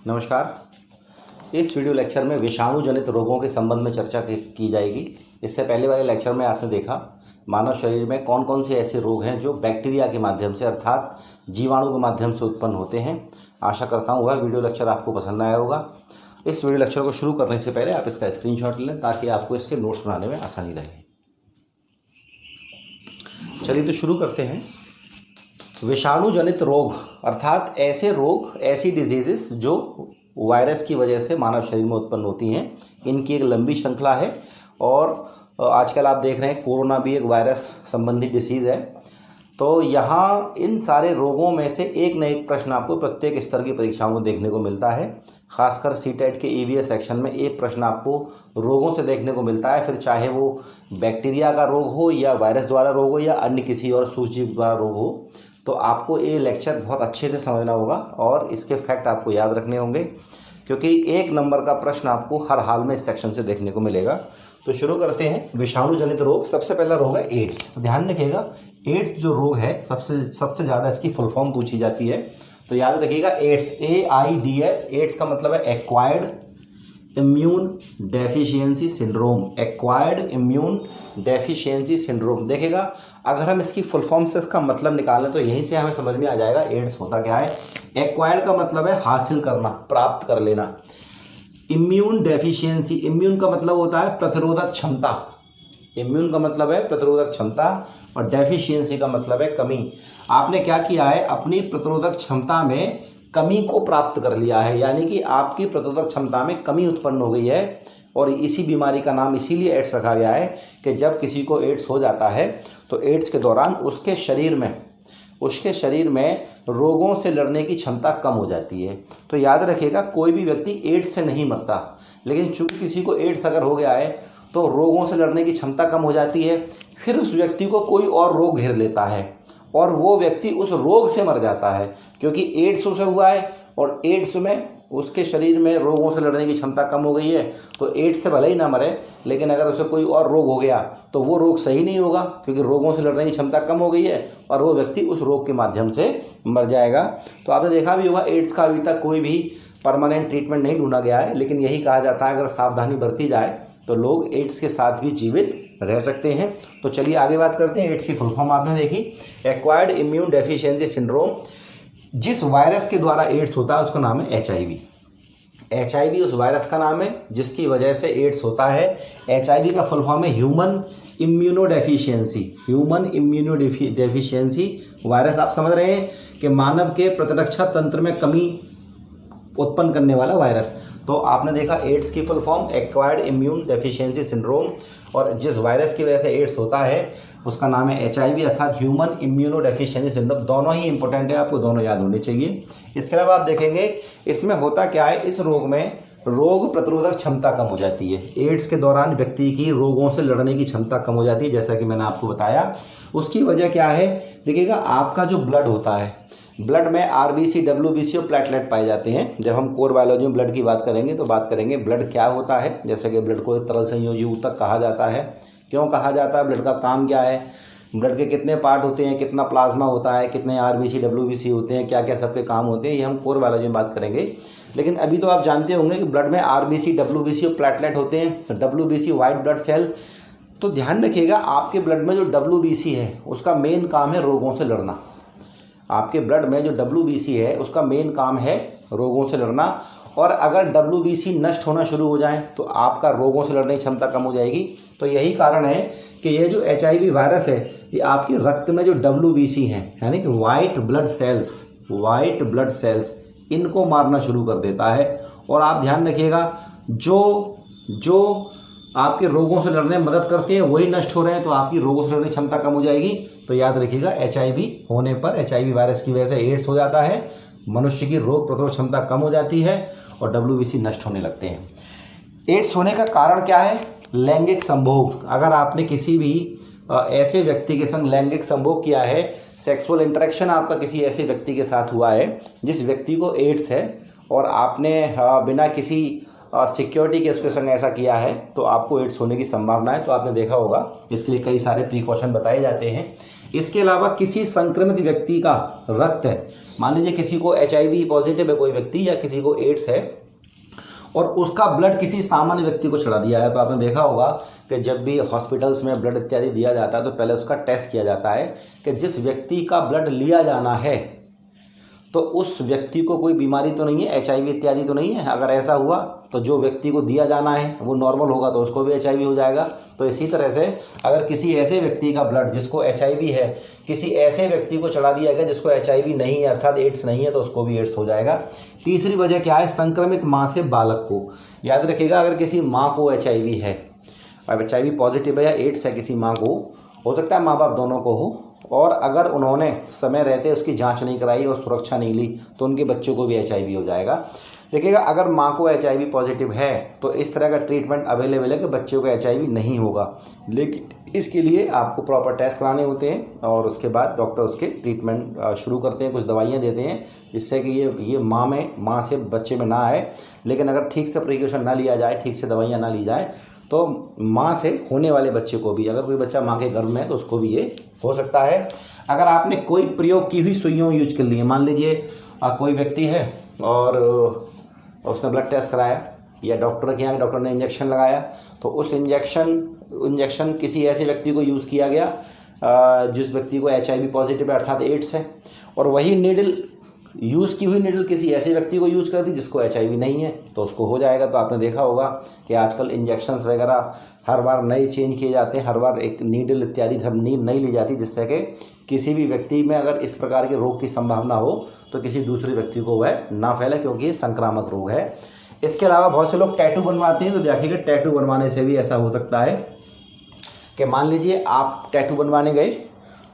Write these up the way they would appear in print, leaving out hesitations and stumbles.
नमस्कार। इस video lecture में विषाणु जनित रोगों के संबंध में चर्चा की जाएगी। इससे पहले वाले लेक्चर में आपने देखा मानव शरीर में कौन कौन से ऐसे रोग हैं जो बैक्टीरिया के माध्यम से अर्थात जीवाणु के माध्यम से उत्पन्न होते हैं। आशा करता हूँ वह वीडियो लेक्चर आपको पसंद आया होगा। इस वीडियो लेक्चर को शुरू करने से पहले आप इसका स्क्रीनशॉट लें ताकि आपको इसके नोट्स बनाने में आसानी रहे। चलिए तो शुरू करते हैं। विषाणु जनित रोग अर्थात ऐसे रोग, ऐसी डिजीज़ेस जो वायरस की वजह से मानव शरीर में उत्पन्न होती हैं। इनकी एक लंबी श्रृंखला है और आजकल आप देख रहे हैं कोरोना भी एक वायरस संबंधी डिसीज़ है। तो यहाँ इन सारे रोगों में से एक न एक प्रश्न आपको प्रत्येक स्तर की परीक्षाओं में देखने को मिलता है। खासकर सीटेट के ईवीएस सेक्शन में एक प्रश्न आपको रोगों से देखने को मिलता है, फिर चाहे वो बैक्टीरिया का रोग हो या वायरस द्वारा रोग हो या अन्य किसी और सूक्ष्मजीव द्वारा रोग हो। तो आपको ये लेक्चर बहुत अच्छे से समझना होगा और इसके फैक्ट आपको याद रखने होंगे, क्योंकि एक नंबर का प्रश्न आपको हर हाल में इस सेक्शन से देखने को मिलेगा। तो शुरू करते हैं। विषाणु जनित रोग, सबसे पहला रोग है एड्स। तो ध्यान रखिएगा, एड्स जो रोग है सबसे ज़्यादा इसकी फुल फॉर्म पूछी जाती है। तो याद रखिएगा एड्स, AIDS। एड्स का मतलब है acquired immune deficiency syndrome. Acquired immune deficiency syndrome. देखिएगा, अगर हम इसकी फुल फॉर्म से इसका मतलब निकालें तो यहीं से हमें समझ में आ जाएगा एड्स होता क्या है। एक्वायर्ड का मतलब है हासिल करना, प्राप्त कर लेना। इम्यून डेफिशिएंसी, इम्यून का मतलब होता है प्रतिरोधक क्षमता। इम्यून का मतलब है प्रतिरोधक क्षमता और डेफिशिएंसी का मतलब है कमी। आपने क्या किया है, अपनी प्रतिरोधक क्षमता में कमी को प्राप्त कर लिया है, यानी कि आपकी प्रतिरोधक क्षमता में कमी उत्पन्न हो गई है। और इसी बीमारी का नाम इसीलिए एड्स रखा गया है कि जब किसी को एड्स हो जाता है तो एड्स के दौरान उसके शरीर में रोगों से लड़ने की क्षमता कम हो जाती है। तो याद रखिएगा, कोई भी व्यक्ति एड्स से नहीं मरता, लेकिन चूंकि किसी को एड्स अगर हो गया है तो रोगों से लड़ने की क्षमता कम हो जाती है। फिर उस व्यक्ति को कोई और रोग घेर लेता है और वो व्यक्ति उस रोग से मर जाता है, क्योंकि एड्स उसे हुआ है और एड्स में उसके शरीर में रोगों से लड़ने की क्षमता कम हो गई है। तो एड्स से भले ही ना मरे, लेकिन अगर उसे कोई और रोग हो गया तो वो रोग सही नहीं होगा, क्योंकि रोगों से लड़ने की क्षमता कम हो गई है और वो व्यक्ति उस रोग के माध्यम से मर जाएगा। तो आपने देखा भी होगा, एड्स का अभी तक कोई भी परमानेंट ट्रीटमेंट नहीं ढूंढा गया है, लेकिन यही कहा जाता है अगर सावधानी बरती जाए तो लोग एड्स के साथ भी जीवित रह सकते हैं। तो चलिए आगे बात करते हैं। एड्स की फुल फॉर्म आपने देखी, एक्वायर्ड इम्यून डेफिशिएंसी सिंड्रोम। जिस वायरस के द्वारा एड्स होता है उसका नाम है HIV। HIV उस वायरस का नाम है जिसकी वजह से एड्स होता है। HIV का फुल फॉर्म है human immunodeficiency. Human immunodeficiency virus, आप समझ रहे हैं कि मानव के प्रतिरक्षा तंत्र में कमी उत्पन्न करने वाला वायरस। तो आपने देखा एड्स की full form acquired immune deficiency syndrome, और जिस वायरस की वजह से एड्स होता है उसका नाम है HIV अर्थात ह्यूमन इम्यूनोडेफिशिएंसी सिंड्रोम। दोनों ही इंपॉर्टेंट है, आपको दोनों याद होने चाहिए। इसके अलावा आप देखेंगे इसमें होता क्या है, इस रोग में रोग प्रतिरोधक क्षमता कम हो जाती है। एड्स के दौरान व्यक्ति की रोगों से लड़ने की क्षमता कम हो जाती है, जैसा कि मैंने आपको बताया। उसकी वजह क्या है, देखिएगा आपका जो ब्लड होता है, ब्लड में RBC, WBC और प्लेटलेट पाए जाते हैं। जब हम कोर बायोलॉजी में ब्लड की बात करेंगे तो बात करेंगे ब्लड क्या होता है। जैसे कि ब्लड को एक तरल संयोजी ऊतक कहा जाता है। क्यों कहा जाता है, ब्लड का काम क्या है, ब्लड के कितने पार्ट होते हैं, कितना प्लाज्मा होता है, कितने RBC, WBC होते हैं, क्या क्या सबके काम होते हैं, ये हम कोर बायोलॉजी में बात करेंगे। लेकिन अभी तो आप जानते होंगे कि ब्लड में RBC, WBC और प्लेटलेट होते हैं। तो WBC वाइट ब्लड सेल। तो ध्यान रखिएगा, आपके ब्लड में जो WBC है उसका मेन काम है रोगों से लड़ना। आपके ब्लड में जो WBC है उसका मेन काम है रोगों से लड़ना, और अगर WBC नष्ट होना शुरू हो जाए तो आपका रोगों से लड़ने की क्षमता कम हो जाएगी। तो यही कारण है कि ये जो HIV वायरस है ये आपके रक्त में जो WBC हैं, यानी कि वाइट ब्लड सेल्स, इनको मारना शुरू कर देता है। और आप ध्यान रखिएगा, जो आपके रोगों से लड़ने में मदद करते हैं वही नष्ट हो रहे हैं, तो आपकी रोगों से लड़ने की क्षमता कम हो जाएगी। तो याद रखिएगा, HIV होने पर, HIV वायरस की वजह से एड्स हो जाता है, मनुष्य की रोग प्रतिरोधक क्षमता कम हो जाती है और WBC नष्ट होने लगते हैं। एड्स होने का कारण क्या है, लैंगिक संभोग। अगर आपने किसी भी ऐसे व्यक्ति के संग लैंगिक संभोग किया है, सेक्सुअल इंटरेक्शन आपका किसी ऐसे व्यक्ति के साथ हुआ है जिस व्यक्ति को एड्स है, और आपने बिना किसी सिक्योरिटी के उसके संग ऐसा किया है, तो आपको एड्स होने की संभावना है। तो आपने देखा होगा इसके लिए कई सारे प्रिकॉशन बताए जाते हैं। इसके अलावा किसी संक्रमित व्यक्ति का रक्त है, मान लीजिए किसी को HIV पॉजिटिव है कोई व्यक्ति, या किसी को एड्स है और उसका ब्लड किसी सामान्य व्यक्ति को चढ़ा दिया है, तो आपने देखा होगा कि जब भी हॉस्पिटल्स में ब्लड इत्यादि दिया जाता है तो पहले उसका टेस्ट किया जाता है कि जिस व्यक्ति का ब्लड लिया जाना है तो उस व्यक्ति को कोई बीमारी तो नहीं है, HIV इत्यादि तो नहीं है। अगर ऐसा हुआ तो जो व्यक्ति को दिया जाना है वो नॉर्मल होगा तो उसको भी HIV हो जाएगा। तो इसी तरह से अगर किसी ऐसे व्यक्ति का ब्लड जिसको HIV है किसी ऐसे व्यक्ति को चढ़ा दिया गया जिसको HIV नहीं है अर्थात एड्स नहीं है तो उसको भी एड्स हो जाएगा। तीसरी वजह क्या है, संक्रमित माँ से बालक को। याद रखिएगा, अगर किसी माँ को HIV है, अब HIV पॉजिटिव है या एड्स है किसी माँ को, हो सकता है माँ बाप दोनों को हो, और अगर उन्होंने समय रहते उसकी जांच नहीं कराई और सुरक्षा नहीं ली तो उनके बच्चों को भी HIV हो जाएगा। देखिएगा, अगर माँ को HIV पॉजिटिव है तो इस तरह का ट्रीटमेंट अवेलेबल है कि बच्चों को HIV नहीं होगा, लेकिन इसके लिए आपको प्रॉपर टेस्ट कराने होते हैं और उसके बाद डॉक्टर उसके ट्रीटमेंट शुरू करते हैं, कुछ दवाइयाँ देते हैं जिससे कि ये माँ से बच्चे में ना आए। लेकिन अगर ठीक से प्रिकॉशन ना लिया जाए, ठीक से दवाइयाँ ना ली जाए तो माँ से होने वाले बच्चे को भी, अगर कोई बच्चा माँ के गर्भ में है तो उसको भी ये हो सकता है। अगर आपने कोई प्रयोग की हुई सुइयों यूज कर ली है, मान लीजिए कोई व्यक्ति है और उसने ब्लड टेस्ट कराया या डॉक्टर के यहाँ डॉक्टर ने इंजेक्शन लगाया, तो उस इंजेक्शन किसी ऐसे व्यक्ति को यूज़ किया गया जिस व्यक्ति को HIV पॉजिटिव है अर्थात एड्स है, और वही नीडल यूज़ की हुई नीडल किसी ऐसे व्यक्ति को यूज़ कर दी जिसको HIV नहीं है तो उसको हो जाएगा। तो आपने देखा होगा कि आजकल इंजेक्शंस वगैरह हर बार नए चेंज किए जाते हैं, हर बार एक नीडल इत्यादि सब नहीं ली जाती, जिससे कि किसी भी व्यक्ति में अगर इस प्रकार के रोग की संभावना हो तो किसी दूसरे व्यक्ति को वह ना फैले, क्योंकि ये संक्रामक रोग है। इसके अलावा बहुत से लोग टैटू बनवाते हैं, तो देखिएगा टैटू बनवाने से भी ऐसा हो सकता है कि मान लीजिए आप टैटू बनवाने गए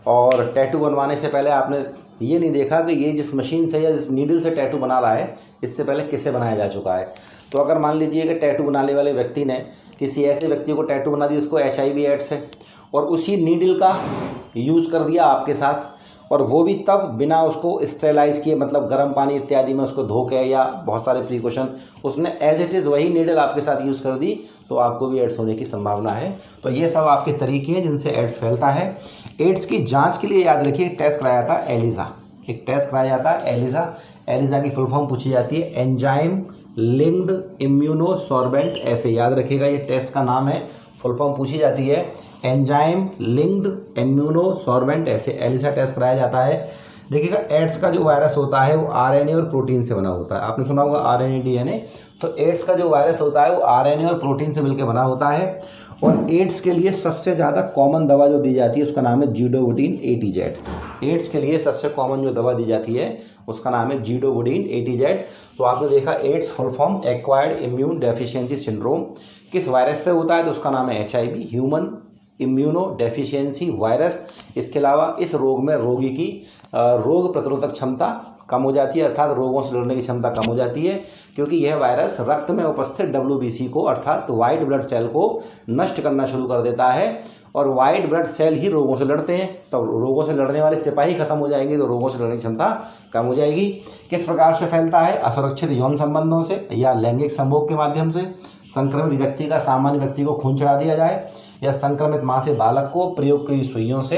और टैटू बनवाने से पहले आपने ये नहीं देखा कि ये जिस मशीन से या जिस नीडल से टैटू बना रहा है इससे पहले किससे बनाया जा चुका है। तो अगर मान लीजिए कि टैटू बनाने वाले व्यक्ति ने किसी ऐसे व्यक्ति को टैटू बना दिया उसको HIV एड्स है और उसी नीडल का यूज़ कर दिया आपके साथ, और वो भी तब बिना उसको स्टेलाइज किए, मतलब गर्म पानी इत्यादि में उसको धो के या बहुत सारे प्रिकॉशन, उसने एज इट इज़ वही नीडल आपके साथ यूज़ कर दी, तो आपको भी एड्स होने की संभावना है। तो ये सब आपके तरीके हैं जिनसे एड्स फैलता है। एड्स की जांच के लिए याद रखिए एक टेस्ट कराया था एलिसा, एक टेस्ट कराया जाता है एलिसा। एलिसा की फुल फॉर्म पूछी जाती है एंजाइम लिंक्ड इम्यूनोसॉर्बेंट, ऐसे याद रखिएगा ये टेस्ट का नाम है, फुल फॉर्म पूछी जाती है एंजाइम लिंक्ड इम्यूनोसॉर्बेंट, ऐसे एलिसा टेस्ट कराया जाता है। देखिएगा, एड्स का जो वायरस होता है वो RNA और प्रोटीन से बना होता है। आपने सुना होगा RNA DNA, तो एड्स का जो वायरस होता है वो RNA और प्रोटीन से मिलकर बना होता है। और एड्स के लिए सबसे ज़्यादा कॉमन दवा जो दी जाती है उसका नाम है जीडोवुडीन ATZ। एड्स के लिए सबसे कॉमन जो दवा दी जाती है उसका नाम है जीडोवुडीन ATZ। तो आपने देखा AIDS full form acquired immune deficiency syndrome, किस वायरस से होता है तो उसका नाम है HIV, human immuno deficiency virus. इसके अलावा इस रोग में रोगी की रोग प्रतिरोधक क्षमता कम हो जाती है, अर्थात रोगों से लड़ने की क्षमता कम हो जाती है, क्योंकि यह वायरस रक्त में उपस्थित WBC को अर्थात वाइट ब्लड सेल को नष्ट करना शुरू कर देता है, और वाइट ब्लड सेल ही रोगों से लड़ते हैं। तो रोगों से लड़ने वाले सिपाही खत्म हो जाएंगे तो रोगों से लड़ने की क्षमता कम हो जाएगी। किस प्रकार से फैलता है, असुरक्षित यौन संबंधों से या लैंगिक संभोग के माध्यम से, संक्रमित व्यक्ति का सामान्य व्यक्ति को खून चढ़ा दिया जाए, या संक्रमित माँ से बालक को प्रयोग की सुइयों से,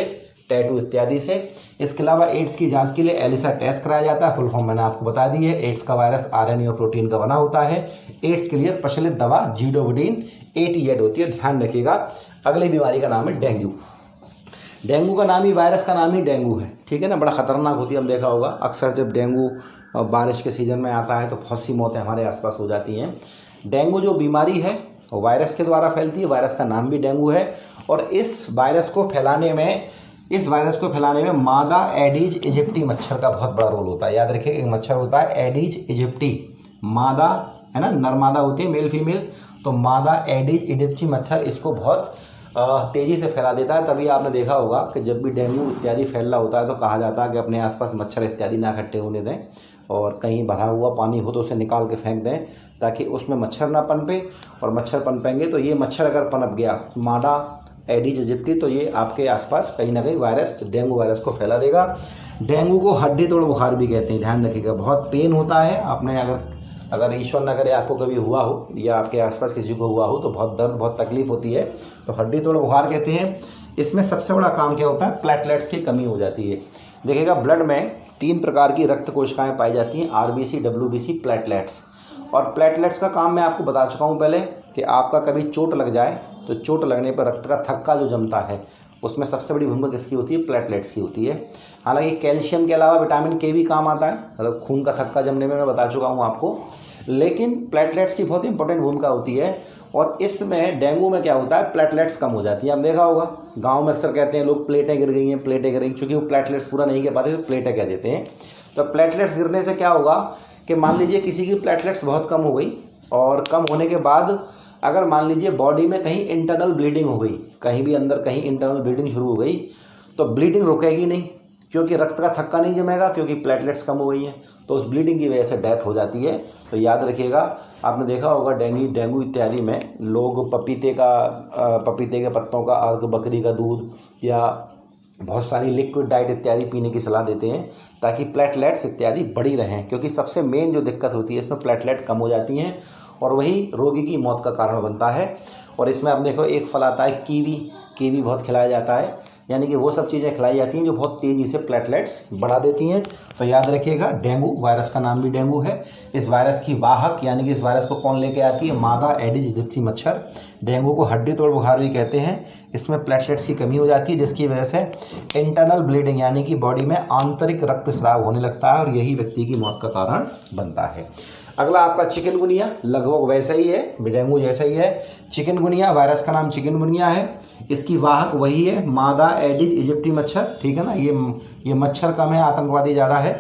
टैटू इत्यादि से। इसके अलावा एड्स की जांच के लिए एलिसा टेस्ट कराया जाता है, फुल फॉर्म मैंने आपको बता दी है। एड्स का वायरस RNA और प्रोटीन का बना होता है। एड्स के लिए प्रचलित दवा जीडोवुडीन ATZ होती है, ध्यान रखिएगा। अगली बीमारी का नाम है डेंगू। डेंगू का नाम ही, वायरस का नाम ही डेंगू है, ठीक है ना, बड़ा ख़तरनाक होती है। हम देखा होगा अक्सर जब डेंगू बारिश के सीज़न में आता है तो बहुत सी मौतें हमारे आसपास हो जाती हैं। डेंगू जो बीमारी है वायरस के द्वारा फैलती है, वायरस का नाम भी डेंगू है, और इस वायरस को फैलाने में मादा एडीज इजिप्टी मच्छर का बहुत बड़ा रोल होता है। याद रखिए, एक मच्छर होता है एडीज इजिप्टी, मादा है ना, नरमादा होती है मेल फीमेल, तो मादा एडीज इजिप्टी मच्छर इसको बहुत तेज़ी से फैला देता है। तभी आपने देखा होगा कि जब भी डेंगू इत्यादि फैल रहा होता है तो कहा जाता है कि अपने आसपास मच्छर इत्यादि ना इकट्ठे होने दें, और कहीं भरा हुआ पानी हो तो उसे निकाल के फेंक दें ताकि उसमें मच्छर ना पनपे, और मच्छर पनपेंगे तो ये मच्छर अगर पनप गया मादा एडीज इजिप्टी तो ये आपके आसपास कहीं ना कहीं वायरस, डेंगू वायरस को फैला देगा। डेंगू को हड्डी तोड़ बुखार भी कहते हैं, ध्यान रखिएगा। बहुत पेन होता है, आपने अगर ईश्वर न करे आपको कभी हुआ हो या आपके आसपास किसी को हुआ हो तो बहुत दर्द, बहुत तकलीफ होती है, तो हड्डी तोड़ बुखार कहते हैं। इसमें सबसे बड़ा काम क्या होता है, प्लेटलेट्स की कमी हो जाती है। देखिएगा ब्लड में 3 प्रकार की रक्त कोशिकाएं पाई जाती हैं, आरबीसी, डब्ल्यूबीसी, प्लेटलेट्स। और प्लेटलेट्स का काम मैं आपको बता चुका हूँ पहले कि आपका कभी चोट लग जाए तो चोट लगने पर रक्त का थक्का जो जमता है उसमें सबसे बड़ी भूमिका किसकी होती है, प्लेटलेट्स की होती है। हालांकि कैल्शियम के अलावा विटामिन के भी काम आता है, मतलब खून का थक्का जमने में मैं बता चुका हूँ आपको, लेकिन प्लेटलेट्स की बहुत इंपॉर्टेंट भूमिका होती है। और इसमें डेंगू में क्या होता है, प्लेटलेट्स कम हो जाती है। आप देखा होगा गांव में अक्सर कहते हैं लोग प्लेटें गिर गई हैं, प्लेटें गिर गई, क्योंकि वो प्लेटलेट्स पूरा नहीं कर पाते तो प्लेटें कह देते हैं। तो प्लेटलेट्स गिरने से क्या होगा कि मान लीजिए किसी की प्लेटलेट्स बहुत कम हो गई, और कम होने के बाद अगर मान लीजिए बॉडी में कहीं इंटरनल ब्लीडिंग हो गई, कहीं भी अंदर कहीं इंटरनल ब्लीडिंग शुरू हो गई, तो ब्लीडिंग रुकेगी नहीं, क्योंकि रक्त का थक्का नहीं जमेगा, क्योंकि प्लेटलेट्स कम हो गई हैं, तो उस ब्लीडिंग की वजह से डेथ हो जाती है। तो याद रखिएगा, आपने देखा होगा डेंगू इत्यादि में लोग पपीते के पत्तों का अर्क, बकरी का दूध या बहुत सारी लिक्विड डाइट इत्यादि पीने की सलाह देते हैं ताकि प्लेटलेट्स इत्यादि बढ़ी रहें, क्योंकि सबसे मेन जो दिक्कत होती है इसमें प्लेटलेट कम हो जाती हैं और वही रोगी की मौत का कारण बनता है। और इसमें आप देखो एक फल आता है कीवी बहुत खिलाया जाता है, यानी कि वो सब चीज़ें खिलाई जाती हैं जो बहुत तेज़ी से प्लेटलेट्स बढ़ा देती हैं। तो याद रखिएगा, डेंगू वायरस का नाम भी डेंगू है। इस वायरस की वाहक यानी कि इस वायरस को कौन लेके आती है, मादा एडिस इजिप्टी मच्छर। डेंगू को हड्डी तोड़ बुखार भी कहते हैं। इसमें प्लेटलेट्स की कमी हो जाती है, जिसकी वजह से इंटरनल ब्लीडिंग यानी कि बॉडी में आंतरिक रक्तस्राव होने लगता है और यही व्यक्ति की मौत का कारण बनता है। अगला आपका चिकनगुनिया, लगभग वैसा ही है, डेंगू जैसा ही है। चिकनगुनिया, वायरस का नाम चिकनगुनिया है, इसकी वाहक वही है मादा एडिस इजिप्टी मच्छर, ठीक है ना। ये मच्छर कम है, आतंकवादी ज़्यादा है।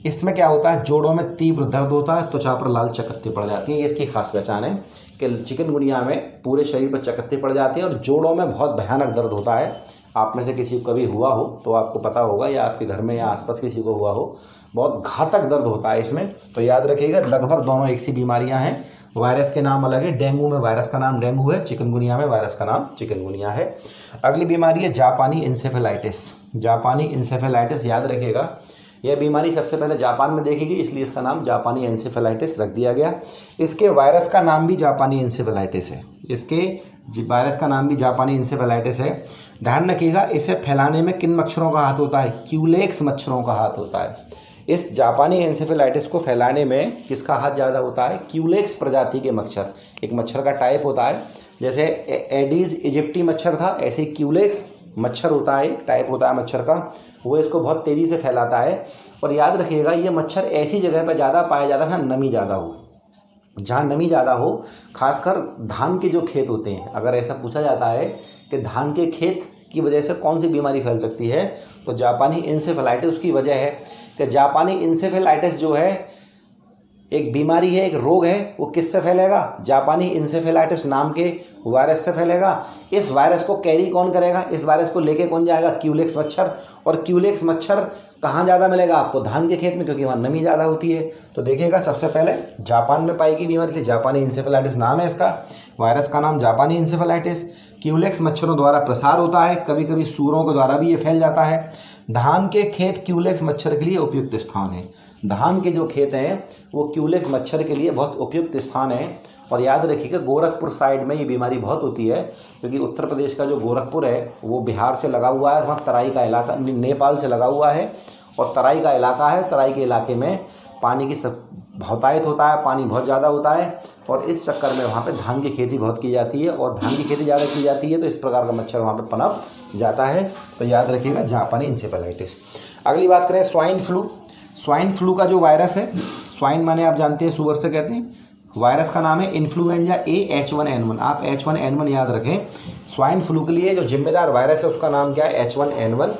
इसमें क्या होता है, जोड़ों में तीव्र दर्द होता है, त्वचा पर लाल चकत्ते पड़ जाती हैं। ये इसकी खास पहचान है कि चिकनगुनिया में पूरे शरीर पर चकत्ते पड़ जाते हैं और जोड़ों में बहुत भयानक दर्द होता है। आप में से किसी को कभी हुआ हो तो आपको पता होगा, या आपके घर में या आसपास किसी को हुआ हो, बहुत घातक दर्द होता है इसमें। तो याद रखिएगा, लगभग दोनों एक सी बीमारियां हैं, वायरस के नाम अलग है। डेंगू में वायरस का नाम डेंगू है, चिकनगुनिया में वायरस का नाम चिकनगुनिया है। अगली बीमारी है जापानी इंसेफेलाइटिस। जापानी इंसेफेलाइटिस, याद रखिएगा, यह बीमारी सबसे पहले जापान में देखी गई, इसलिए इसका नाम जापानी इंसेफेलाइटिस रख दिया गया। इसके वायरस का नाम भी जापानी इंसेफेलाइटिस है, इसके वायरस का नाम भी जापानी इंसेफेलाइटिस है। ध्यान रखिएगा, इसे फैलाने में किन मच्छरों का हाथ होता है, क्यूलेक्स मच्छरों का हाथ होता है। इस जापानी इंसेफेलाइटिस को फैलाने में किसका हाथ ज़्यादा होता है, क्यूलेक्स प्रजाति के मच्छर। एक मच्छर का टाइप होता है, जैसे एडीज इजिप्टी मच्छर था, ऐसे क्यूलेक्स मच्छर होता है, टाइप होता है मच्छर का, वो इसको बहुत तेज़ी से फैलाता है। और याद रखिएगा, ये मच्छर ऐसी जगह पर ज़्यादा पाया जाता है जहाँ नमी ज़्यादा हो, जहाँ नमी ज़्यादा हो। खासकर धान के जो खेत होते हैं, अगर ऐसा पूछा जाता है कि धान के खेत की वजह से कौन सी बीमारी फैल सकती है, तो जापानी इंसेफेलाइटिस उसकी वजह है। कि जापानी इंसेफेलाइटिस जो है एक बीमारी है, एक रोग है, वो किससे फैलेगा, जापानी इंसेफेलाइटिस नाम के वायरस से फैलेगा। इस वायरस को कैरी कौन करेगा, इस वायरस को लेके कौन जाएगा, क्यूलेक्स मच्छर। और क्यूलेक्स मच्छर कहाँ ज़्यादा मिलेगा आपको, धान के खेत में, क्योंकि वहाँ नमी ज़्यादा होती है। तो देखिएगा, सबसे पहले जापान में पाई गई बीमारी, इसलिए जापानी इंसेफेलाइटिस नाम है इसका, वायरस का नाम जापानी इंसेफेलाइटिस। क्यूलेक्स मच्छरों द्वारा प्रसार होता है, कभी कभी सूरों के द्वारा भी ये फैल जाता है। धान के खेत क्यूलेक्स मच्छर के लिए उपयुक्त स्थान है। धान के जो खेत हैं वो क्यूलेक्स मच्छर के लिए बहुत उपयुक्त स्थान है। और याद रखिएगा, गोरखपुर साइड में ये बीमारी बहुत होती है, क्योंकि उत्तर प्रदेश का जो गोरखपुर है वो बिहार से लगा हुआ है, वहाँ तराई का इलाका, नेपाल से लगा हुआ है और तराई का इलाका है। तराई के इलाके में पानी की बहुतायत होता है, पानी बहुत ज़्यादा होता है, और इस चक्कर में वहाँ पे धान की खेती बहुत की जाती है, और धान की खेती ज़्यादा की जाती है तो इस प्रकार का मच्छर वहाँ पे पनप जाता है। तो याद रखिएगा, जापानी इंसेफेलाइटिस। अगली बात करें स्वाइन फ्लू। स्वाइन फ्लू का जो वायरस है, स्वाइन माने आप जानते हैं सुअर से कहते हैं, वायरस का नाम है इन्फ्लुएंजा ए H1N1। आप H1N1 याद रखें। स्वाइन फ्लू के लिए जो जिम्मेदार वायरस है उसका नाम क्या है, H1N1।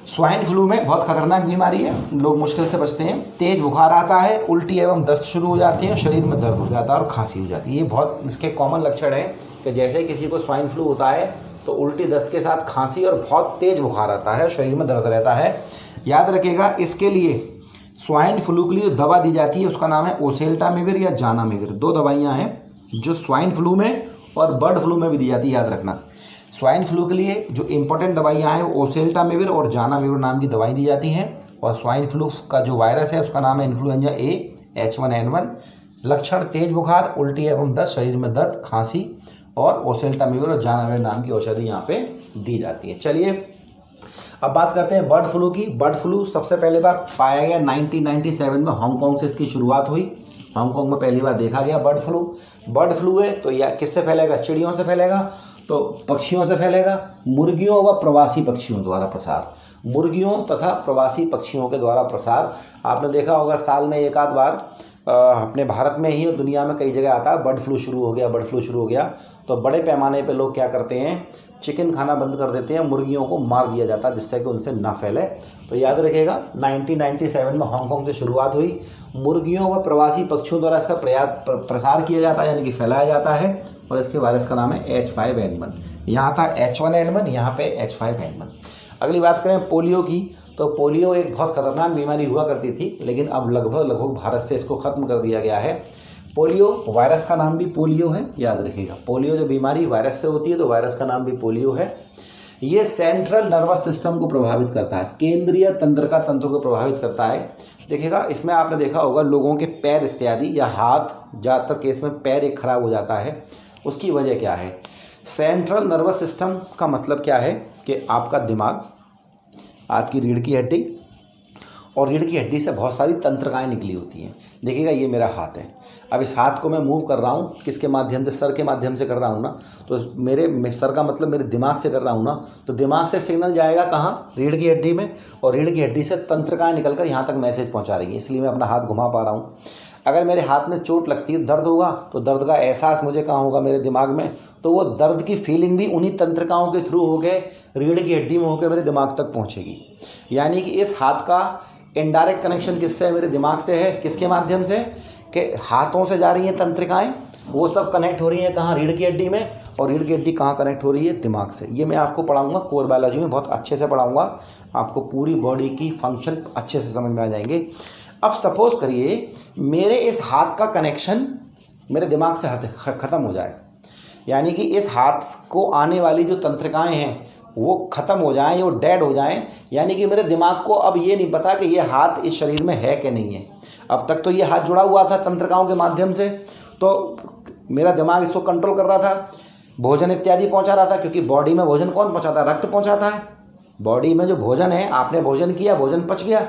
स्वाइन फ्लू में बहुत खतरनाक बीमारी है, लोग मुश्किल से बचते हैं। तेज बुखार आता है, उल्टी एवं दस्त शुरू हो जाती है, शरीर में दर्द हो जाता है और खांसी हो जाती है। ये बहुत इसके कॉमन लक्षण हैं कि जैसे किसी को स्वाइन फ्लू होता है तो उल्टी दस्त के साथ खांसी और बहुत तेज बुखार आता है, शरीर में दर्द रहता है। याद रखिएगा, इसके लिए स्वाइन फ्लू के लिए जो दवा दी जाती है उसका नाम है ओसेल्टामिविर या जानामिविर। 2 दवाइयाँ हैं जो स्वाइन फ्लू में और बर्ड फ्लू में भी दी जाती है, याद रखना। स्वाइन फ्लू के लिए जो इंपॉर्टेंट दवाइयाँ हैं वो ओसेल्टामिविर और जानामिविर नाम की दवाई दी जाती हैं। और स्वाइन फ्लू का जो वायरस है उसका नाम है इन्फ्लुएंजा ए H1N1। लक्षण तेज बुखार, उल्टी एवं दस्त, शरीर में दर्द, खांसी, और ओसेल्टामिविर और जानामिविर नाम की औषधि यहाँ पे दी जाती हैं। चलिए अब बात करते हैं बर्ड फ्लू की। बर्ड फ्लू सबसे पहले बार पाया गया 1997 में, हांगकांग से इसकी शुरुआत हुई। हांगकांग में पहली बार देखा गया बर्ड फ्लू। बर्ड फ्लू है तो यह किससे फैलेगा? चिड़ियों से फैलेगा, तो पक्षियों से फैलेगा, मुर्गियों व प्रवासी पक्षियों द्वारा प्रसार। मुर्गियों तथा प्रवासी पक्षियों के द्वारा प्रसार। आपने देखा होगा साल में एक आध बार अपने भारत में ही और दुनिया में कई जगह आता है बर्ड फ्लू शुरू हो गया, बर्ड फ्लू शुरू हो गया। तो बड़े पैमाने पे लोग क्या करते हैं, चिकन खाना बंद कर देते हैं, मुर्गियों को मार दिया जाता है जिससे कि उनसे ना फैले। तो याद रखिएगा 1997 में हांगकांग से शुरुआत हुई। मुर्गियों व प्रवासी पक्षियों द्वारा इसका प्रसार किया जाता है, यानी कि फैलाया जाता है। और इसके वायरस का नाम है H5N1। यहाँ था H1N1, यहाँ पे H5N1। अगली बात करें पोलियो की, तो पोलियो एक बहुत खतरनाक बीमारी हुआ करती थी, लेकिन अब लगभग भारत से इसको ख़त्म कर दिया गया है। पोलियो वायरस का नाम भी पोलियो है, याद रखिएगा। पोलियो जो बीमारी वायरस से होती है तो वायरस का नाम भी पोलियो है। ये सेंट्रल नर्वस सिस्टम को प्रभावित करता है, केंद्रीय तंत्रिका तंत्र को प्रभावित करता है। देखिएगा इसमें आपने देखा होगा लोगों के पैर इत्यादि या हाथ, ज़्यादातर केस में पैर एक खराब हो जाता है। उसकी वजह क्या है? सेंट्रल नर्वस सिस्टम का मतलब क्या है कि आपका दिमाग, आपकी रीढ़ की हड्डी, और रीढ़ की हड्डी से बहुत सारी तंत्रिकाएं निकली होती हैं। देखिएगा ये मेरा हाथ है, अब इस हाथ को मैं मूव कर रहा हूँ किसके माध्यम से? सर के माध्यम से कर रहा हूँ ना। तो मेरे सर का मतलब मेरे दिमाग से कर रहा हूँ ना, तो दिमाग से सिग्नल जाएगा कहाँ? रीढ़ की हड्डी में, और रीढ़ की हड्डी से तंत्रिकाएं निकलकर यहाँ तक मैसेज पहुँचा रही हैं, इसलिए मैं अपना हाथ घुमा पा रहा हूँ। अगर मेरे हाथ में चोट लगती है, दर्द होगा, तो दर्द का एहसास मुझे कहाँ होगा? मेरे दिमाग में। तो वो दर्द की फीलिंग भी उन्हीं तंत्रिकाओं के थ्रू होकर रीढ़ की हड्डी में होकर मेरे दिमाग तक पहुँचेगी। यानी कि इस हाथ का इनडायरेक्ट कनेक्शन किससे है? मेरे दिमाग से है। किसके माध्यम से? कि हाथों से जा रही हैं तंत्रिकाएं, वो सब कनेक्ट हो रही हैं कहाँ? रीढ़ की हड्डी में। और रीढ़ की हड्डी कहाँ कनेक्ट हो रही है? दिमाग से। ये मैं आपको पढ़ाऊंगा कोर बायोलॉजी में, बहुत अच्छे से पढ़ाऊंगा, आपको पूरी बॉडी की फंक्शन अच्छे से समझ में आ जाएंगे। अब सपोज करिए मेरे इस हाथ का कनेक्शन मेरे दिमाग से ख़त्म हो जाए, यानी कि इस हाथ को आने वाली जो तंत्रिकाएं हैं वो ख़त्म हो जाएं, वो डेड हो जाएं, यानी कि मेरे दिमाग को अब ये नहीं पता कि ये हाथ इस शरीर में है कि नहीं है। अब तक तो ये हाथ जुड़ा हुआ था तंत्रिकाओं के माध्यम से, तो मेरा दिमाग इसको कंट्रोल कर रहा था, भोजन इत्यादि पहुंचा रहा था, क्योंकि बॉडी में भोजन कौन पहुंचाता है? रक्त पहुंचाता है। बॉडी में जो भोजन है, आपने भोजन किया, भोजन पच गया,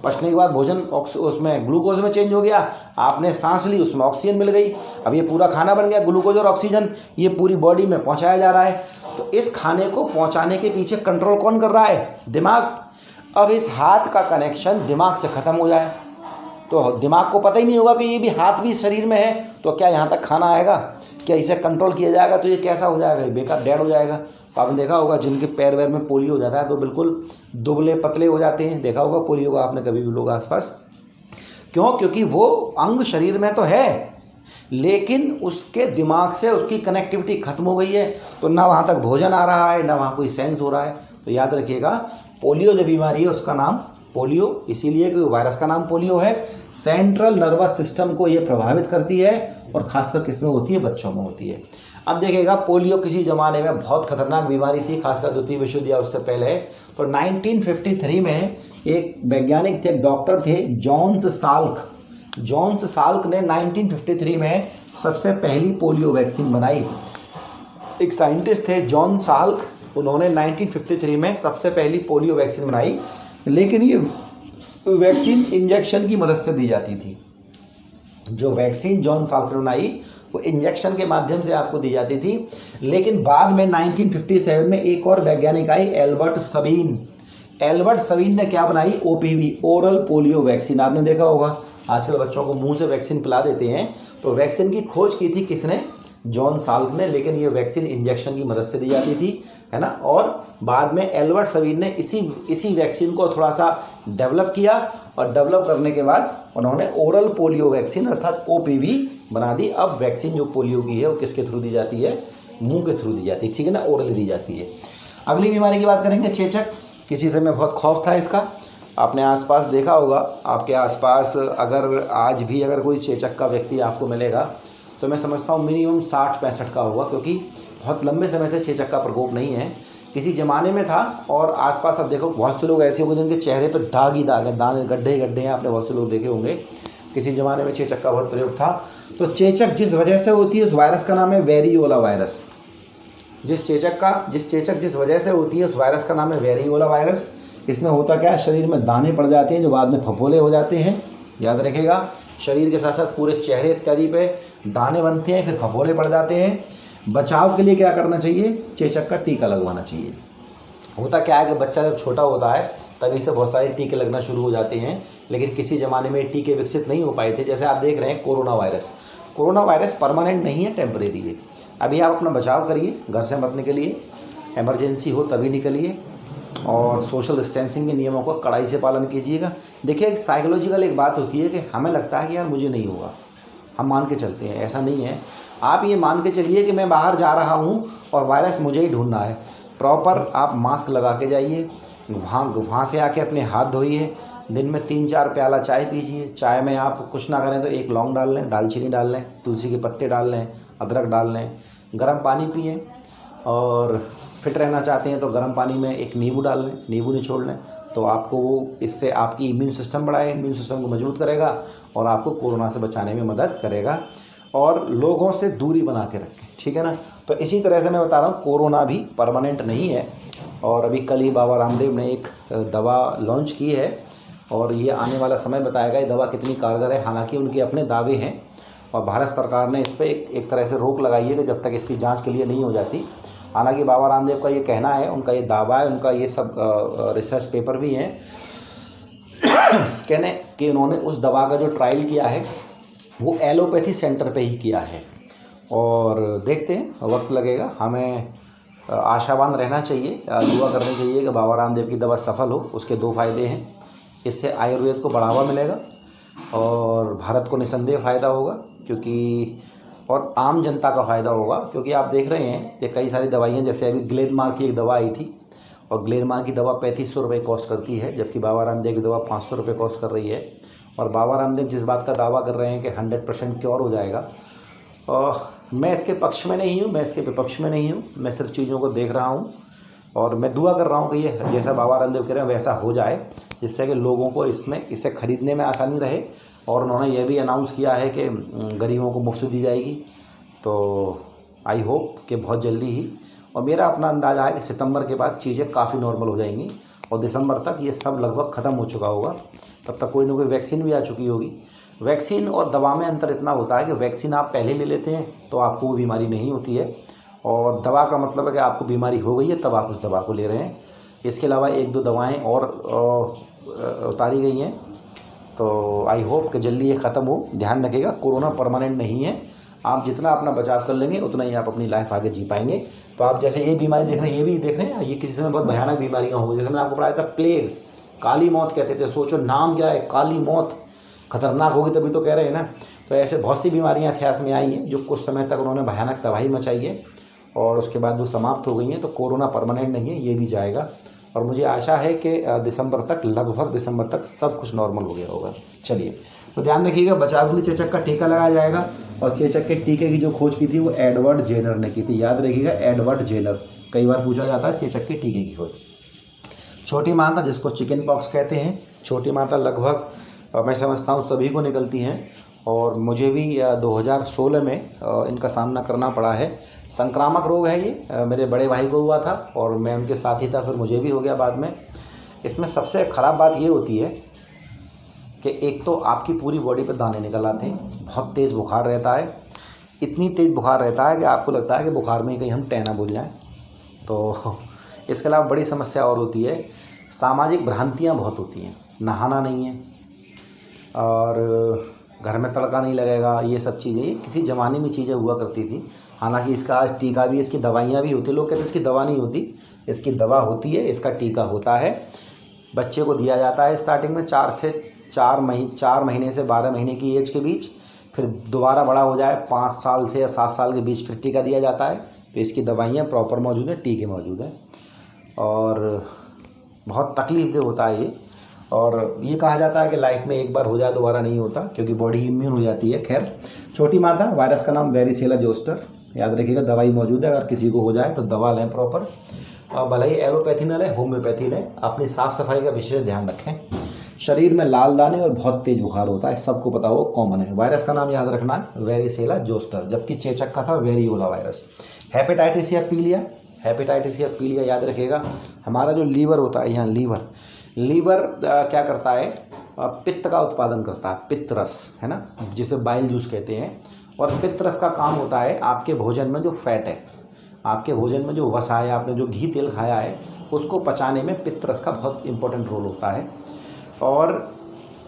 पचने के बाद भोजन उसमें ग्लूकोज में चेंज हो गया, आपने सांस ली, उसमें ऑक्सीजन मिल गई, अब ये पूरा खाना बन गया, ग्लूकोज और ऑक्सीजन ये पूरी बॉडी में पहुंचाया जा रहा है। तो इस खाने को पहुंचाने के पीछे कंट्रोल कौन कर रहा है? दिमाग। अब इस हाथ का कनेक्शन दिमाग से ख़त्म हो जाए तो दिमाग को पता ही नहीं होगा कि ये भी हाथ भी शरीर में है, तो क्या यहाँ तक खाना आएगा? क्या इसे कंट्रोल किया जाएगा? तो ये कैसा हो जाएगा? बेकार डेड हो जाएगा। तो आपने देखा होगा जिनके पैर वैर में पोलियो हो जाता है तो बिल्कुल दुबले पतले हो जाते हैं। देखा होगा पोलियो का आपने कभी भी लोग आसपास। क्यों? क्योंकि वो अंग शरीर में तो है, लेकिन उसके दिमाग से उसकी कनेक्टिविटी खत्म हो गई है, तो ना वहाँ तक भोजन आ रहा है, ना वहाँ कोई सेंस हो रहा है। तो याद रखिएगा पोलियो जो बीमारी है उसका नाम पोलियो इसीलिए कि वायरस का नाम पोलियो है। सेंट्रल नर्वस सिस्टम को ये प्रभावित करती है और खासकर किस में होती है? बच्चों में होती है। अब देखिएगा पोलियो किसी ज़माने में बहुत खतरनाक बीमारी थी, खासकर द्वितीय विश्व युद्ध या उससे पहले। तो 1953 में एक वैज्ञानिक थे, डॉक्टर थे जॉन्स साल्क। जॉन्स साल्क ने 1953 में सबसे पहली पोलियो वैक्सीन बनाई। एक साइंटिस्ट थे जॉन साल्क, उन्होंने 1953 में सबसे पहली पोलियो वैक्सीन बनाई, लेकिन ये वैक्सीन इंजेक्शन की मदद से दी जाती थी। जो वैक्सीन जॉन साल्क ने बनाई वो इंजेक्शन के माध्यम से आपको दी जाती थी। लेकिन बाद में 1957 में एक और वैज्ञानिक आई, एल्बर्ट सबीन। एल्बर्ट सबीन ने क्या बनाई? OPV, oral polio vaccine. आपने देखा होगा आजकल बच्चों को मुंह से वैक्सीन पिला देते हैं, तो वैक्सीन की खोज की थी किसने? जॉन साल्क ने। लेकिन ये वैक्सीन इंजेक्शन की मदद से दी जाती थी, है ना। और बाद में एल्बर्ट सबीन ने इसी वैक्सीन को थोड़ा सा डेवलप किया, और डेवलप करने के बाद उन्होंने ओरल पोलियो वैक्सीन अर्थात ओपीवी बना दी। अब वैक्सीन जो पोलियो की है वो किसके थ्रू दी जाती है? मुंह के थ्रू दी जाती है, ठीक है ना, ओरल दी जाती है। अगली बीमारी की बात करेंगे, चेचक। किसी से में बहुत खौफ था इसका, आपने आसपास देखा होगा। आपके आसपास अगर आज भी अगर कोई चेचक का व्यक्ति आपको मिलेगा तो मैं समझता हूँ मिनिमम 60-65 का होगा, क्योंकि बहुत लंबे समय से चेचक का प्रकोप नहीं है। किसी ज़माने में था, और आसपास अब देखो बहुत से लोग ऐसे होंगे जिनके चेहरे पर दाग ही दाग है, दाने गड्ढे गड्ढे हैं, आपने बहुत से लोग देखे होंगे। किसी ज़माने में चेचक का बहुत प्रयोग था। तो चेचक जिस वजह से होती है उस वायरस का नाम है वेरियोला वायरस। जिस चेचक जिस वजह से होती है उस वायरस का नाम है वेरियोला वायरस। इसमें होता क्या है, शरीर में दाने पड़ जाते हैं जो बाद में फफोले हो जाते हैं। याद रखिएगा, शरीर के साथ साथ पूरे चेहरे इत्यादि पे दाने बनते हैं, फिर फफोले पड़ जाते हैं। बचाव के लिए क्या करना चाहिए, चेचक का टीका लगवाना चाहिए। होता क्या है कि बच्चा जब छोटा होता है तभी से बहुत सारे टीके लगना शुरू हो जाते हैं, लेकिन किसी ज़माने में टीके विकसित नहीं हो पाए थे। जैसे आप देख रहे हैं कोरोना वायरस परमानेंट नहीं है, टेम्परेरी है। अभी आप अपना बचाव करिए, घर से मरने के लिए इमरजेंसी हो तभी निकलिए, और सोशल डिस्टेंसिंग के नियमों का कड़ाई से पालन कीजिएगा। देखिए, साइकोलॉजिकल एक बात होती है कि हमें लगता है कि यार मुझे नहीं होगा, हम मान के चलते हैं, ऐसा नहीं है। आप ये मान के चलिए कि मैं बाहर जा रहा हूँ और वायरस मुझे ही ढूंढना है। प्रॉपर आप मास्क लगा के जाइए, वहाँ से आके अपने हाथ धोइए, दिन में 3-4 प्याला चाय पीजिए। चाय में आप कुछ ना करें तो 1 लौंग डाल लें, दालचीनी डाल लें, तुलसी के पत्ते डाल लें, अदरक डाल लें, गर्म पानी पिएं, और फिट रहना चाहते हैं तो गर्म पानी में 1 नींबू डाल लें, नींबू निचोड़ लें, तो आपको वो इससे आपकी इम्यून सिस्टम बढ़ाए, इम्यून सिस्टम को मजबूत करेगा और आपको कोरोना से बचाने में मदद करेगा। और लोगों से दूरी बना के रखें, ठीक है ना। तो इसी तरह से मैं बता रहा हूँ, कोरोना भी परमानेंट नहीं है। और अभी कल ही बाबा रामदेव ने एक दवा लॉन्च की है, और ये आने वाला समय बताएगा ये दवा कितनी कारगर है। हालांकि उनके अपने दावे हैं, और भारत सरकार ने इस पर एक तरह से रोक लगाई है कि जब तक इसकी जांच क्लियर नहीं हो जाती। हालांकि बाबा रामदेव का ये कहना है, उनका ये दावा है, उनका ये सब रिसर्च पेपर भी हैं कहने कि उन्होंने उस दवा का जो ट्रायल किया है वो एलोपैथी सेंटर पे ही किया है। और देखते हैं, वक्त लगेगा। हमें आशावान रहना चाहिए, दुआ करनी चाहिए कि बाबा रामदेव की दवा सफल हो। उसके 2 फ़ायदे हैं, इससे आयुर्वेद को बढ़ावा मिलेगा और भारत को निसंदेह फ़ायदा होगा, क्योंकि और आम जनता का फ़ायदा होगा। क्योंकि आप देख रहे हैं कि कई सारी दवाइयाँ, जैसे अभी ग्लेनमार्क की एक दवा आई थी, और ग्लेनमार्क की दवा 3500 रुपये कॉस्ट करती है, जबकि बाबा रामदेव की दवा 500 रुपये कॉस्ट कर रही है। और बाबा रामदेव जिस बात का दावा कर रहे हैं कि 100% क्योर हो जाएगा, मैं इसके पक्ष में नहीं हूँ, मैं इसके विपक्ष में नहीं हूँ, मैं सिर्फ चीज़ों को देख रहा हूँ। और मैं दुआ कर रहा हूँ कि ये जैसा बाबा रामदेव कह रहे हैं वैसा हो जाए, जिससे कि लोगों को इसे ख़रीदने में आसानी रहे। और उन्होंने ये भी अनाउंस किया है कि गरीबों को मुफ्त दी जाएगी। तो आई होप कि बहुत जल्दी ही, और मेरा अपना अंदाज़ा है कि सितंबर के बाद चीज़ें काफ़ी नॉर्मल हो जाएंगी, और दिसंबर तक ये सब लगभग ख़त्म हो चुका होगा। तब तक कोई ना कोई वैक्सीन भी आ चुकी होगी। वैक्सीन और दवा में अंतर इतना होता है कि वैक्सीन आप पहले ले लेते हैं तो आपको वो बीमारी नहीं होती है, और दवा का मतलब है कि आपको बीमारी हो गई है तब आप उस दवा को ले रहे हैं। इसके अलावा 1-2 दवाएं और उतारी गई हैं। तो आई होप कि जल्दी ये ख़त्म हो। ध्यान रखिएगा, कोरोना परमानेंट नहीं है। आप जितना अपना बचाव कर लेंगे उतना ही आप अपनी लाइफ आगे जी पाएंगे। तो आप जैसे ये बीमारी देख रहे हैं, ये भी देख रहे हैं, ये किसी समय बहुत भयानक बीमारियाँ होंगी। जैसे मैंने आपको पढ़ाया था प्लेग, काली मौत कहते थे। सोचो नाम क्या है, काली मौत, खतरनाक होगी तभी तो कह रहे हैं ना। तो ऐसे बहुत सी बीमारियाँ इतिहास में आई हैं जो कुछ समय तक उन्होंने भयानक तबाही मचाई है, और उसके बाद वो समाप्त हो गई हैं। तो कोरोना परमानेंट नहीं है, ये भी जाएगा। और मुझे आशा है कि लगभग दिसंबर तक सब कुछ नॉर्मल हो गया होगा। चलिए, तो ध्यान रखिएगा, बचाव के लिए चेचक का टीका लगाया जाएगा। और चेचक के टीके की जो खोज की थी वो एडवर्ड जेनर ने की थी। याद रखिएगा, एडवर्ड जेनर। कई बार पूछा जाता है चेचक के टीके की खोज। छोटी माता, जिसको चिकन पॉक्स कहते हैं, छोटी माता लगभग मैं समझता हूँ सभी को निकलती हैं, और मुझे भी 2016 में इनका सामना करना पड़ा है। संक्रामक रोग है ये, मेरे बड़े भाई को हुआ था और मैं उनके साथ ही था, फिर मुझे भी हो गया बाद में। इसमें सबसे ख़राब बात ये होती है कि एक तो आपकी पूरी बॉडी पे दाने निकल आते हैं, बहुत तेज़ बुखार रहता है, इतनी तेज़ बुखार रहता है कि आपको लगता है कि बुखार में ही कहीं हम टैना भूल जाएँ। तो इसके अलावा बड़ी समस्या और होती है, सामाजिक भ्रांतियाँ बहुत होती हैं। नहाना नहीं है, और घर में तड़का नहीं लगेगा, ये सब चीज़ें किसी ज़माने में चीज़ें हुआ करती थी। हालांकि इसका आज टीका भी, इसकी दवाइयाँ भी होती। लोग कहते हैं इसकी दवा नहीं होती, इसकी दवा होती है, इसका टीका होता है। बच्चे को दिया जाता है स्टार्टिंग में 4 महीने से 12 महीने की एज के बीच, फिर दोबारा बड़ा हो जाए 5 साल से या 7 साल के बीच फिर टीका दिया जाता है। तो इसकी दवाइयाँ प्रॉपर मौजूद हैं, टीके मौजूद हैं, और बहुत तकलीफ दे होता है ये। और ये कहा जाता है कि लाइफ में एक बार हो जाए दोबारा नहीं होता, क्योंकि बॉडी इम्यून हो जाती है। खैर, छोटी माता, वायरस का नाम वेरिसेला जोस्टर। याद रखिएगा, दवाई मौजूद है, अगर किसी को हो जाए तो दवा लें प्रॉपर। भले ही एलोपैथी न लें, होम्योपैथी लें। अपनी साफ़ सफाई का विशेष ध्यान रखें। शरीर में लाल दाने और बहुत तेज बुखार होता है, सबको पता हो, कॉमन है। वायरस का नाम याद रखना है, वेरिसेला जोस्टर, जबकि चेचक का था वेरियोला वायरस। हेपेटाइटिस या पीलिया, हेपेटाइटिस या पीलिया याद रखिएगा। हमारा जो लीवर होता है, यहाँ लीवर क्या करता है, पित्त का उत्पादन करता है, पित्त रस है ना, जिसे बाइल जूस कहते हैं। और पित्त रस का काम होता है आपके भोजन में जो फैट है, आपके भोजन में जो वसा है, आपने जो घी तेल खाया है, उसको पचाने में पित्त रस का बहुत इंपॉर्टेंट रोल होता है। और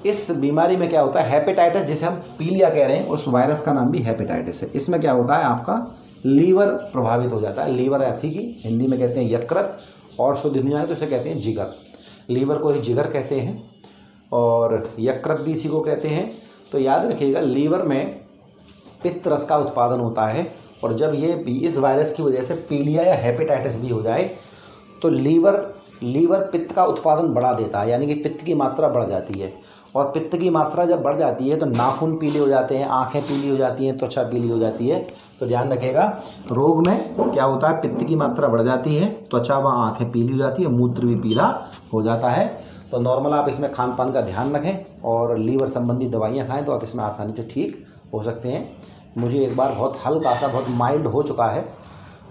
इस बीमारी में क्या होता है, हेपेटाइटिस जिसे हम पीलिया कह रहे हैं, उस वायरस का नाम भी हेपेटाइटिस है। इसमें क्या होता है, आपका लीवर प्रभावित हो जाता है। लीवर अर्थी की हिंदी में कहते हैं यकृत, और शुद्ध हिंदी में तो इसे कहते हैं जिगर। लीवर को ही जिगर कहते हैं और यकृत भी इसी को कहते हैं। तो याद रखिएगा, लीवर में पित्त रस का उत्पादन होता है, और जब ये इस वायरस की वजह से पीलिया या हेपेटाइटिस भी हो जाए तो लीवर पित्त का उत्पादन बढ़ा देता है, यानी कि पित्त की मात्रा बढ़ जाती है। और पित्त की मात्रा जब बढ़ जाती है तो नाखून पीले हो जाते हैं, आंखें पीली हो जाती हैं, त्वचा पीली हो जाती है। तो ध्यान रखिएगा, रोग में क्या होता है, पित्त की मात्रा बढ़ जाती है, त्वचा व आंखें पीली हो जाती है, मूत्र भी पीला हो जाता है। तो नॉर्मल आप इसमें खान पान का ध्यान रखें और लीवर संबंधी दवाइयाँ खाएँ तो आप इसमें आसानी से ठीक हो सकते हैं। मुझे एक बार बहुत हल्का सा, बहुत माइल्ड हो चुका है,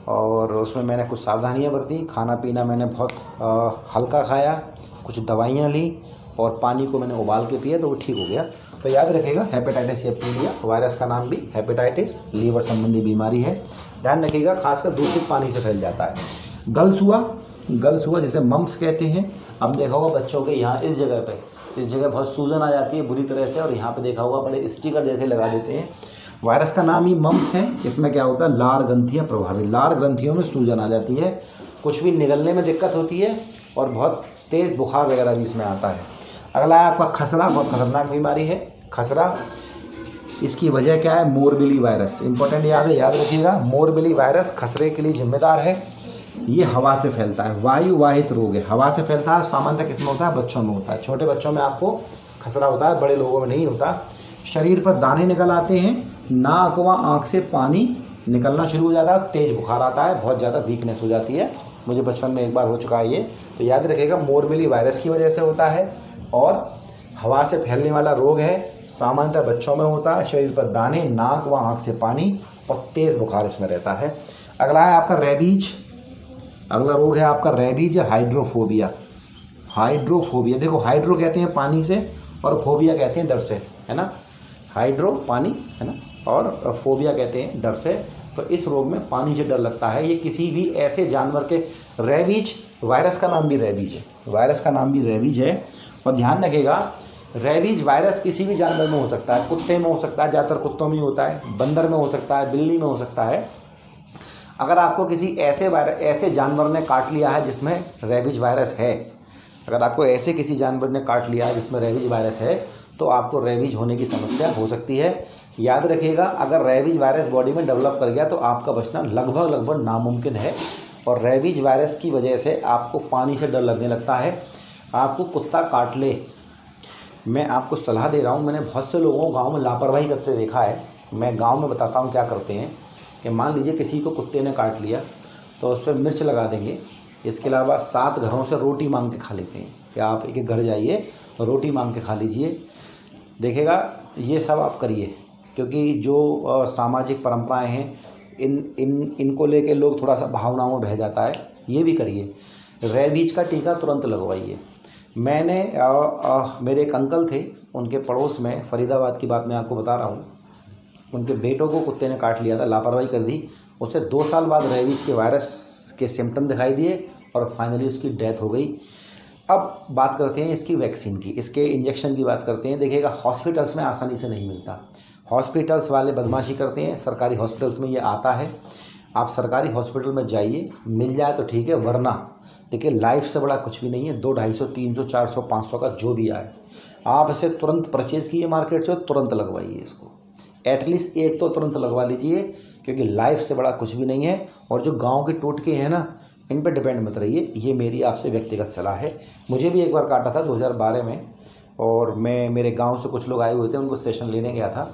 और उसमें मैंने कुछ सावधानियाँ बरती। खाना पीना मैंने बहुत हल्का खाया, कुछ दवाइयाँ ली, और पानी को मैंने उबाल के पिया तो वो ठीक हो गया। तो याद रखिएगा, हेपेटाइटिस या पीलिया वायरस का नाम भी हेपेटाइटिस लीवर संबंधी बीमारी है। ध्यान रखिएगा, खासकर दूषित पानी से फैल जाता है। गलसुआ जिसे मम्स कहते हैं। अब देखा होगा बच्चों के यहाँ इस जगह बहुत सूजन आ जाती है बुरी तरह से, और यहाँ पे देखा होगा बड़े स्टिकर जैसे लगा देते हैं। वायरस का नाम ही मम्स है। इसमें क्या होता है, लार ग्रंथियाँ प्रभावित, लार ग्रंथियों में सूजन आ जाती है, कुछ भी निगलने में दिक्कत होती है, और बहुत तेज़ बुखार वगैरह भी इसमें आता है। अगला है आपका खसरा, बहुत खतरनाक बीमारी है खसरा। इसकी वजह क्या है, मोरबिली वायरस। इंपॉर्टेंट याद रखिएगा, मोरबिली वायरस खसरे के लिए जिम्मेदार है। ये हवा से फैलता है, वायु वाहित रोग है, हवा से फैलता है। सामान्यतः किसमें होता है, बच्चों में होता है। छोटे बच्चों में आपको खसरा होता है, बड़े लोगों में नहीं होता। शरीर पर दाने निकल आते हैं, नाक व आँख से पानी निकलना शुरू हो जाता है, तेज़ बुखार आता है, बहुत ज़्यादा वीकनेस हो जाती है। मुझे बचपन में एक बार हो चुका है ये। तो याद रखिएगा, मोरबिली वायरस की वजह से होता है और हवा से फैलने वाला रोग है। सामान्यतः बच्चों में होता है। शरीर पर दाने, नाक व आँख से पानी और तेज़ बुखार इसमें रहता है। अगला है आपका रेबीज। अगला रोग है आपका रेबीज या हाइड्रोफोबिया। देखो, हाइड्रो कहते हैं पानी से और फोबिया कहते हैं डर से, है ना। हाइड्रो पानी है ना, और फोबिया कहते हैं डर से। तो इस रोग में पानी से डर लगता है। ये किसी भी ऐसे जानवर के, रेबीज वायरस का नाम भी रेबीज है। और ध्यान रखिएगा, रेबीज वायरस किसी भी जानवर में हो सकता है। कुत्ते में हो सकता है, ज़्यादातर कुत्तों में होता है, बंदर में हो सकता है, बिल्ली में हो सकता है। अगर आपको किसी ऐसे जानवर ने काट लिया है जिसमें रेबीज वायरस है, अगर आपको ऐसे किसी जानवर ने काट लिया है जिसमें रेबीज वायरस है, तो आपको रेबीज होने की समस्या हो सकती है। याद रखिएगा, अगर रेबीज वायरस बॉडी में डेवलप कर गया तो आपका बचना लगभग नामुमकिन है। और रेबीज वायरस की वजह से आपको पानी से डर लगने लगता है। आपको कुत्ता काट ले, मैं आपको सलाह दे रहा हूँ, मैंने बहुत से लोगों को गाँव में लापरवाही करते देखा है। मैं गाँव में बताता हूँ क्या करते हैं कि मान लीजिए किसी को कुत्ते ने काट लिया तो उस पर मिर्च लगा देंगे। इसके अलावा 7 घरों से रोटी मांग के खा लेते हैं कि आप एक घर जाइए, रोटी मांग के खा लीजिए। देखिएगा, ये सब आप करिए, क्योंकि जो सामाजिक परंपराएं हैं इनको लेके लोग थोड़ा सा भावनाओं में बह जाता है। ये भी करिए। रेबीज का टीका तुरंत लगवाइए। मैंने मेरे एक अंकल थे, उनके पड़ोस में, फरीदाबाद की बात मैं आपको बता रहा हूँ, उनके बेटों को कुत्ते ने काट लिया था, लापरवाही कर दी। उससे 2 साल बाद रेबीज के वायरस के सिम्टम दिखाई दिए और फाइनली उसकी डेथ हो गई। अब बात करते हैं इसकी वैक्सीन की, इसके इंजेक्शन की बात करते हैं। देखिएगा, हॉस्पिटल्स में आसानी से नहीं मिलता। हॉस्पिटल्स वाले बदमाशी करते हैं। सरकारी हॉस्पिटल्स में ये आता है। आप सरकारी हॉस्पिटल में जाइए, मिल जाए तो ठीक है, वरना देखिए लाइफ से बड़ा कुछ भी नहीं है। 200, 250, 300, 400, 500 का जो भी आए, आप इसे तुरंत परचेज़ कीजिए मार्केट से, तुरंत लगवाइए इसको। एटलीस्ट एक तो तुरंत लगवा लीजिए, क्योंकि लाइफ से बड़ा कुछ भी नहीं है। और जो गांव के टोटके हैं ना, इन पर डिपेंड मत रहिए। ये मेरी आपसे व्यक्तिगत सलाह है। मुझे भी एक बार काटा था 2012 में, और मैं मेरे गांव से कुछ लोग आए हुए थे, उनको स्टेशन लेने गया था,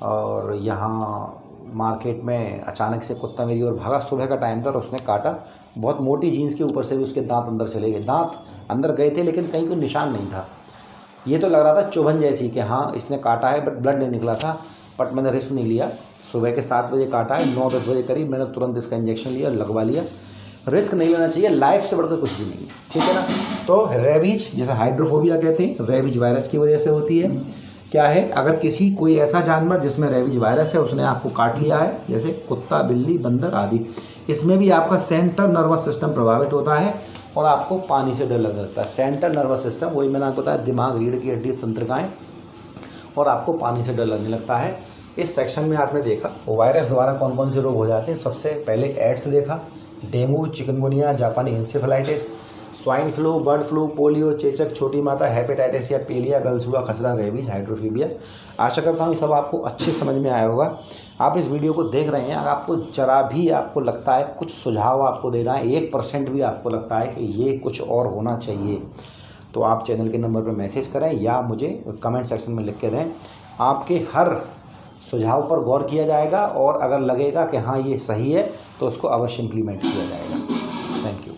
और यहाँ मार्केट में अचानक से कुत्ता मेरी ओर भागा। सुबह का टाइम था और उसने काटा। बहुत मोटी जीन्स के ऊपर से भी उसके दांत अंदर चले गए। दांत अंदर गए थे लेकिन कहीं कोई निशान नहीं था। ये तो लग रहा था चुभन जैसी कि हाँ इसने काटा है, बट ब्लड नहीं निकला था। बट मैंने रिस्क नहीं लिया, सुबह के 7 बजे काटा है, 9-10 बजे करीब मैंने तुरंत इसका इंजेक्शन लिया, लगवा लिया। रिस्क नहीं लेना चाहिए, लाइफ से बढ़कर कुछ भी नहीं है, ठीक है ना। तो रेबीज जिसे हाइड्रोफोबिया कहते हैं, रेबीज वायरस की वजह से होती है। क्या है, अगर किसी कोई ऐसा जानवर जिसमें रेबीज वायरस है उसने आपको काट लिया है, जैसे कुत्ता, बिल्ली, बंदर आदि, इसमें भी आपका सेंट्रल नर्वस सिस्टम प्रभावित होता है और आपको पानी से डर लगने लगता है। सेंट्रल नर्वस सिस्टम, वही मैंने आपको बताया, दिमाग, रीढ़ की हड्डी, तंत्रिकाएं, और आपको पानी से डर लगने लगता है। इस सेक्शन में आपने देखा वायरस द्वारा कौन कौन से रोग हो जाते हैं। सबसे पहले एड्स देखा, डेंगू, चिकनगुनिया, जापानी encephalitis, swine flu, bird flu, polio, चेचक, छोटी माता, हेपेटाइटिस या पीलिया, गलसुआ, खसरा, रेबीज, हाइड्रोफोबिया। आशा करता हूँ ये सब आपको अच्छे समझ में आया होगा। आप इस वीडियो को देख रहे हैं, अगर आपको जरा भी आपको लगता है कुछ सुझाव आपको देना है, 1% भी आपको लगता है कि ये कुछ और होना चाहिए, तो आप चैनल के नंबर पर मैसेज करें या मुझे कमेंट सेक्शन में लिख के दें। आपके हर सुझाव पर गौर किया जाएगा और अगर लगेगा कि हाँ ये सही है तो उसको अवश्य इम्प्लीमेंट किया जाएगा। Thank you.